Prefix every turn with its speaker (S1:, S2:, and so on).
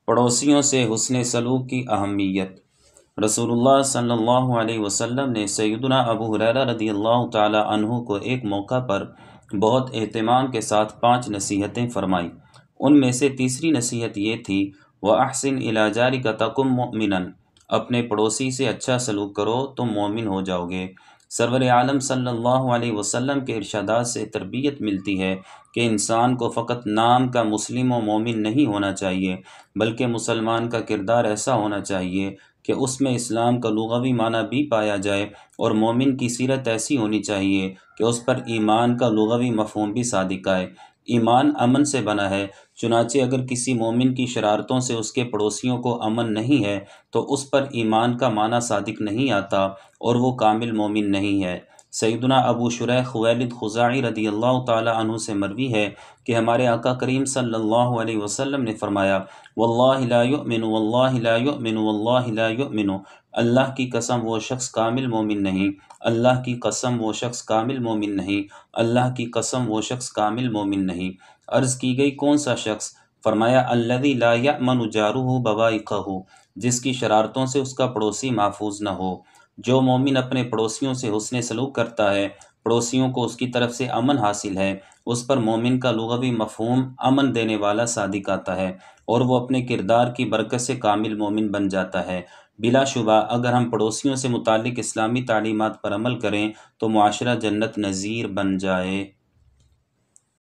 S1: پڑوسیوں سے حسن سلوک کی اہمیت۔ رسول اللہ صلی اللہ علیہ وسلم نے سیدنا ابو ہریرہ رضی اللہ تعالی عنہ کو ایک موقع پر بہت اہتمام کے ساتھ 5 نصیحتیں فرمائیں۔ ان میں سے تیسری نصیحت یہ تھی، وَأَحْسِنْ إِلَىٰ جَارِكَ تَكُن مُؤْمِنًا، اپنے پڑوسی سے اچھا سلوک کرو تم مومن ہو جاؤ گے۔ سرور عالم صلی اللہ علیہ وسلم کے ارشادات سے تربیت ملتی ہے کہ انسان کو فقط نام کا مسلم و مومن نہیں ہونا چاہیے، بلکہ مسلمان کا کردار ایسا ہونا چاہیے کہ اس میں اسلام کا لغوی معنی بھی پایا جائے، اور مومن کی سیرت ایسی ہونی چاہیے کہ اس پر ایمان کا لغوی مفہوم بھی صادق آئے۔ ایمان امن سے بنا ہے، چنانچہ اگر کسی مومن کی شرارتوں سے اس کے پڑوسیوں کو امن نہیں ہے تو اس پر ایمان کا معنی صادق نہیں آتا اور وہ کامل مومن نہیں ہے۔ سیدنا ابو شریح خویلد خزاعی رضی اللہ تعالی عنہ سے مروی ہے کہ ہمارے آقا کریم صلی اللہ علیہ وسلم نے فرمایا، واللہ لا یؤمن واللہ لا یؤمن واللہ لا یؤمن، اللہ کی قسم وہ شخص کامل مومن نہیں، اللہ کی قسم وہ شخص کامل مومن نہیں، اللہ کی قسم وہ شخص کامل مومن نہیں۔ عرض کی گئی کون سا شخص؟ فرمایا الذی لا یأمن جارہ بوائقہ، جس کی شرارتوں سے اس کا پڑوسی محفوظ نہ ہو۔ جو مومن اپنے پڑوسیوں سے حسن سلوک کرتا ہے، پڑوسیوں کو اس کی طرف سے امن حاصل ہے، اس پر مومن کا لغوی مفہوم امن دینے والا صادق آتا ہے، اور وہ اپنے کردار کی برکت سے کامل مومن بن جاتا ہے۔ بلا شبہ اگر ہم پڑوسیوں سے متعلق اسلامی تعلیمات پر عمل کریں تو معاشرہ جنت نظیر بن جائے۔